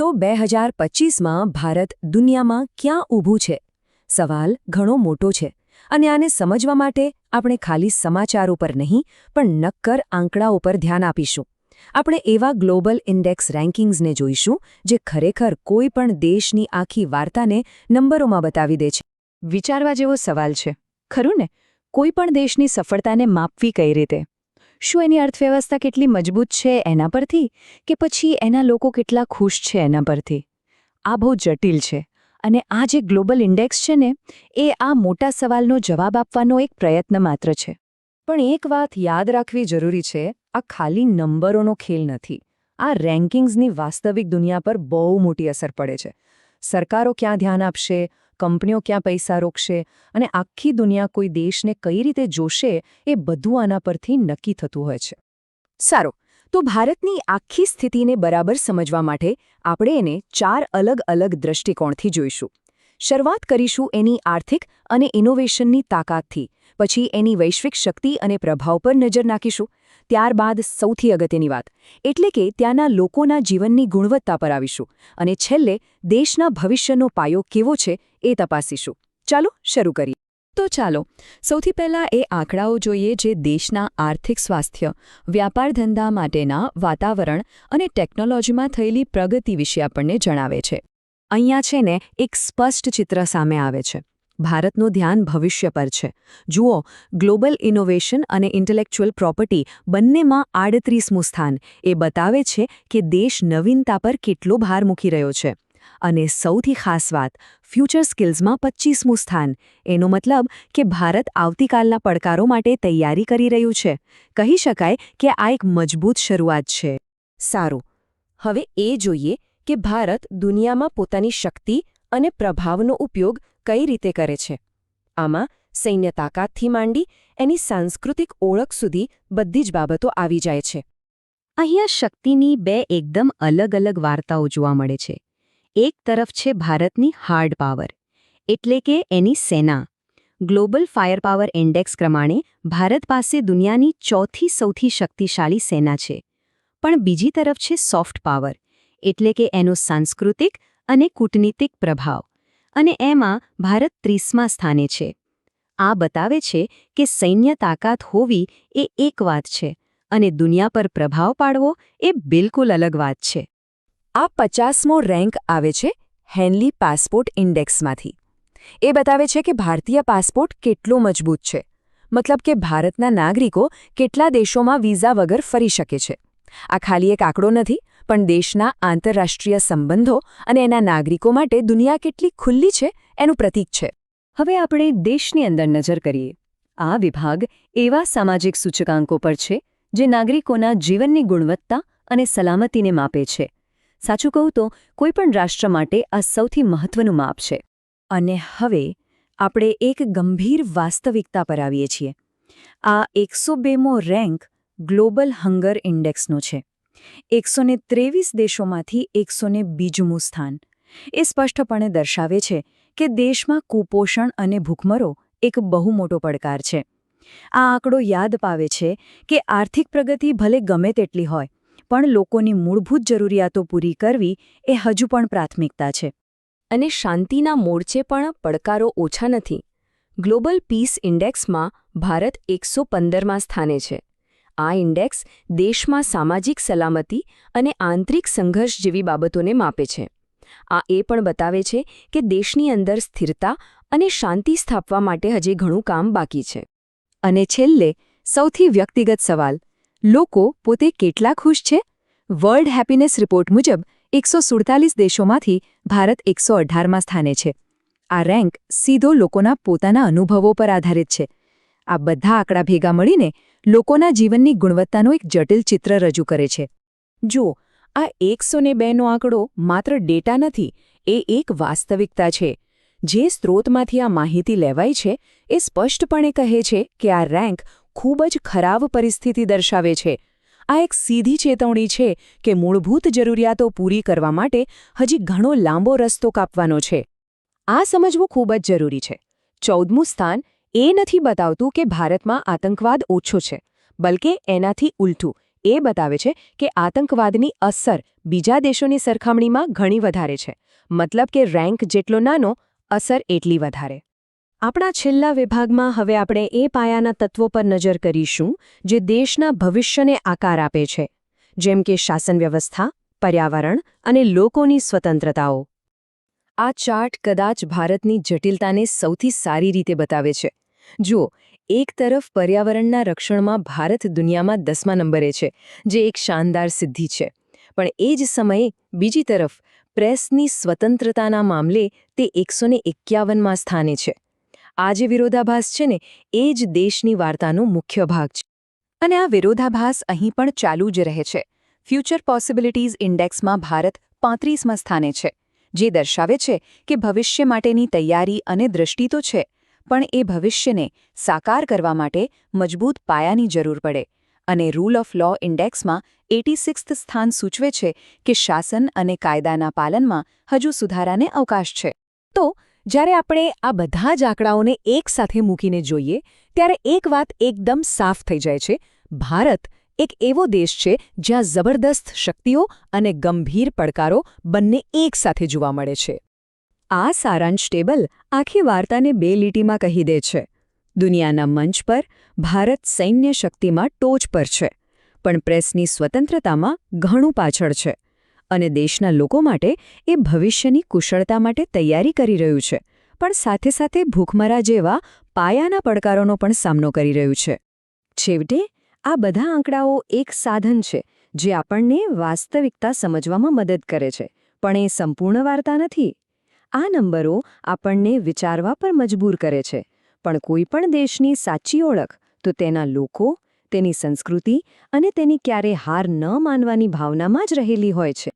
તો 2025માં ભારત દુનિયામાં ક્યાં ઊભું છે? સવાલ ઘણો મોટો છે અને આને સમજવા માટે આપણે ખાલી સમાચારો પર નહીં પણ નક્કર આંકડાઓ પર ધ્યાન આપીશું. આપણે એવા ગ્લોબલ ઇન્ડેક્સ રેન્કિંગ્સને જોઈશું જે ખરેખર કોઈ પણ દેશની આખી વાર્તાને નંબરોમાં બતાવી દે છે. વિચારવા જેવો સવાલ છે, ખરું ને? કોઈ પણ દેશની સફળતાને માપવી કઈ રીતે? શું એની અર્થવ્યવસ્થા કેટલી મજબૂત છે એના પરથી, કે પછી એના લોકો કેટલા ખુશ છે એના પરથી? આ બહુ જટિલ છે અને આ જે ગ્લોબલ ઇન્ડેક્સ છે ને, એ આ મોટા સવાલનો જવાબ આપવાનો એક પ્રયત્ન માત્ર છે. પણ એક વાત યાદ રાખવી જરૂરી છે, આ ખાલી નંબરોનો ખેલ નથી. આ રેન્કિંગ્સની વાસ્તવિક દુનિયા પર બહુ મોટી અસર પડે છે. સરકારો ક્યાં ધ્યાન આપશે, કંપનીઓ ક્યાં પૈસા રોકશે અને આખી દુનિયા કોઈ દેશને કઈ રીતે જોશે, એ બધું આના પરથી નક્કી થતું હોય છે. સારું, તો ભારતની આખી સ્થિતિને બરાબર સમજવા માટે આપણે એને 4 અલગ અલગ દૃષ્ટિકોણથી જોઈશું. શરૂઆત કરીશું એની આર્થિક અને ઇનોવેશનની તાકાતથી, પછી એની વૈશ્વિક શક્તિ અને પ્રભાવ પર નજર નાખીશું. ત્યારબાદ સૌથી અગત્યની વાત એટલે કે ત્યાંના લોકોના જીવનની ગુણવત્તા પર આવીશું અને છેલ્લે દેશના ભવિષ્યનો પાયો કેવો છે એ તપાસીશું. ચાલો શરૂ કરીએ. તો ચાલો સૌથી પહેલાં એ આંકડાઓ જોઈએ જે દેશના આર્થિક સ્વાસ્થ્ય, વ્યાપાર ધંધા માટેના વાતાવરણ અને ટેકનોલોજીમાં થયેલી પ્રગતિ વિશે આપણને જણાવે છે. અહીંયા છે ને એક સ્પષ્ટ ચિત્ર સામે આવે છે. ભારતનું ધ્યાન ભવિષ્ય પર છે. જુઓ, ગ્લોબલ ઇનોવેશન અને ઇન્ટેલેક્ચ્યુઅલ પ્રોપર્ટી બંનેમાં 38મું સ્થાન એ બતાવે છે કે દેશ નવીનતા પર કેટલો ભાર મૂકી રહ્યો છે. અને સૌથી ખાસ વાત, ફ્યુચર સ્કિલ્સમાં 25મું સ્થાન. એનો મતલબ કે ભારત આવતીકાલના પડકારો માટે તૈયારી કરી રહ્યું છે. કહી શકાય કે આ એક મજબૂત શરૂઆત છે. સારું, હવે એ જોઈએ કે ભારત દુનિયામાં પોતાની શક્તિ અને પ્રભાવનો ઉપયોગ કઈ રીતે કરે છે. આમાં સૈન્ય તાકાતથી માંડી એની સાંસ્કૃતિક ઓળખ સુધી બધી જ બાબતો આવી જાય છે. અહીંયા શક્તિની 2 એકદમ અલગ અલગ વાર્તાઓ જોવા મળે છે. એક તરફ છે ભારતની હાર્ડ પાવર, એટલે કે એની સેના. ગ્લોબલ ફાયર પાવર ઇન્ડેક્સ પ્રમાણે ભારત પાસે દુનિયાની 4થી સૌથી શક્તિશાળી સેના છે. પણ બીજી તરફ છે સોફ્ટ પાવર, એટલે કે એનો સાંસ્કૃતિક અને કૂટનીતિક પ્રભાવ. અને એમાં ભારત 30મા સ્થાને છે. આ બતાવે છે કે સૈન્ય તાકાત હોવી એ એક વાત છે અને દુનિયા પર પ્રભાવ પાડવો એ બિલકુલ અલગ વાત છે. આ 50મો રેન્ક આવે છે હેનલી પાસપોર્ટ ઇન્ડેક્સમાંથી. એ બતાવે છે કે ભારતીય પાસપોર્ટ કેટલો મજબૂત છે. મતલબ કે ભારતના નાગરિકો કેટલા દેશોમાં વિઝા વગર ફરી શકે છે. આ ખાલી એક આંકડો નથી, પણ દેશના આંતરરાષ્ટ્રીય સંબંધો અને એના નાગરિકો માટે દુનિયા કેટલી ખુલ્લી છે એનું પ્રતીક છે. હવે આપણે દેશની અંદર નજર કરીએ. આ વિભાગ એવા સામાજિક સૂચકાંકો પર છે જે નાગરિકોના જીવનની ગુણવત્તા અને સલામતીને માપે છે. સાચું કહું તો કોઈપણ રાષ્ટ્ર માટે આ સૌથી મહત્વનું માપ છે. અને હવે આપણે એક ગંભીર વાસ્તવિકતા પર આવીએ છીએ. આ 102મો રેન્ક ગ્લોબલ હંગર ઇન્ડેક્સનો છે. 123 દેશોમાંથી 102મું સ્થાન. એ સ્પષ્ટપણે દર્શાવે છે કે દેશમાં કુપોષણ અને ભૂખમરો એક બહુ મોટો પડકાર છે. આ આંકડો યાદ પાવે છે કે આર્થિક પ્રગતિ ભલે ગમે તેટલી હોય, પણ લોકોની મૂળભૂત જરૂરિયાતો પૂરી કરવી એ હજુ પણ પ્રાથમિકતા છે. અને શાંતિના મોરચે પણ પડકારો ઓછા નથી. ગ્લોબલ પીસ ઇન્ડેક્સમાં ભારત 115મા સ્થાને છે. આ ઇન્ડેક્સ દેશમાં સામાજિક સલામતી અને આંતરિક સંઘર્ષ જેવી બાબતોને માપે છે. આ એ પણ બતાવે છે કે દેશની અંદર સ્થિરતા અને શાંતિ સ્થાપવા માટે હજી ઘણું કામ બાકી છે. અને છેલ્લે સૌથી વ્યક્તિગત સવાલ, લોકો પોતે કેટલા ખુશ છે? વર્લ્ડ હેપીનેસ રિપોર્ટ મુજબ 147 દેશોમાંથી ભારત 118મા સ્થાને છે. આ રેન્ક સીધો લોકોના પોતાના અનુભવો પર આધારિત છે. આ બધા આંકડા ભેગા મળીને લોકોના જીવનની ગુણવત્તાનું એક જટિલ ચિત્ર રજૂ કરે છે. જુઓ, આ 102નો આંકડો માત્ર ડેટા નથી, એ એક વાસ્તવિકતા છે. જે સ્ત્રોતમાંથી આ માહિતી લેવાઈ છે એ સ્પષ્ટપણે કહે છે કે આ રેન્ક ખૂબ જ ખરાબ પરિસ્થિતિ દર્શાવે છે. આ એક સીધી ચેતવણી છે કે મૂળભૂત જરૂરિયાતો પૂરી કરવા માટે હજી ઘણો લાંબો રસ્તો કાપવાનો છે. આ સમજવું ખૂબ જ જરૂરી છે. 14મું સ્થાન એ નથી બતાવતું કે ભારતમાં આતંકવાદ ઓછો છે, બલકે એનાથી ઉલટું એ બતાવે છે કે આતંકવાદની અસર બીજા દેશોની સરખામણીમાં ઘણી વધારે છે. મતલબ કે રેન્ક જેટલો નાનો, અસર એટલી વધારે. આપણા છેલ્લા વિભાગમાં હવે આપણે એ પાયાના તત્વો પર નજર કરીશું જે દેશના ભવિષ્યને આકાર આપે છે, જેમ કે શાસન વ્યવસ્થા, પર્યાવરણ અને લોકોની સ્વતંત્રતાઓ. આ ચાર્ટ કદાચ ભારતની જટિલતાને સૌથી સારી રીતે બતાવે છે. જુઓ, એક તરફ પર્યાવરણના રક્ષણમાં ભારત દુનિયામાં 10મા નંબરે છે, જે એક શાનદાર સિદ્ધિ છે. પણ એ જ સમયે બીજી તરફ પ્રેસની સ્વતંત્રતાના મામલે તે 151મા સ્થાને છે. આ જે વિરોધાભાસ છે ને, એ જ દેશની વાર્તાનો મુખ્ય ભાગ છે. અને આ વિરોધાભાસ અહીં પણ ચાલુ જ રહે છે. ફ્યુચર પોસિબિલિટીઝ ઇન્ડેક્સમાં ભારત 35મા સ્થાને છે, જે દર્શાવે છે કે ભવિષ્ય માટેની તૈયારી અને દૃષ્ટિ તો છે, પણ એ ભવિષ્યને સાકાર કરવા માટે મજબૂત પાયાની જરૂર પડે. અને રૂલ ઓફ લો ઇન્ડેક્સમાં 86th સ્થાન સૂચવે છે કે શાસન અને કાયદાના પાલનમાં હજુ સુધારાને અવકાશ છે. તો જ્યારે આપણે આ બધા જ આંકડાઓને એકસાથે મૂકીને જોઈએ, ત્યારે એક વાત એકદમ સાફ થઈ જાય છે: ભારત એક એવો દેશ છે જ્યાં જબરદસ્ત શક્તિઓ અને ગંભીર પડકારો બંને એકસાથે જોવા મળે છે. આ સારાંશ ટેબલ આખી વાર્તાને 2 લીટીમાં કહી દે છે. દુનિયાના મંચ પર ભારત સૈન્ય શક્તિમાં ટોચ પર છે, પણ પ્રેસની સ્વતંત્રતામાં ઘણું પાછળ છે. અને દેશના લોકો માટે એ ભવિષ્યની કુશળતા માટે તૈયારી કરી રહ્યું છે, પણ સાથે સાથે ભૂખમરા જેવા પાયાના પડકારોનો પણ સામનો કરી રહ્યું છે. છેવટે, આ બધા આંકડાઓ એક સાધન છે જે આપણને વાસ્તવિકતા સમજવામાં મદદ કરે છે, પણ એ સંપૂર્ણ વાર્તા નથી. આ નંબરો આપણને વિચારવા પર મજબૂર કરે છે, પણ કોઈ પણ દેશની સાચી ઓળખ તો તેના લોકો, તેની સંસ્કૃતિ અને તેની ક્યારે હાર ન માનવાની ભાવનામાં જ રહેલી હોય છે.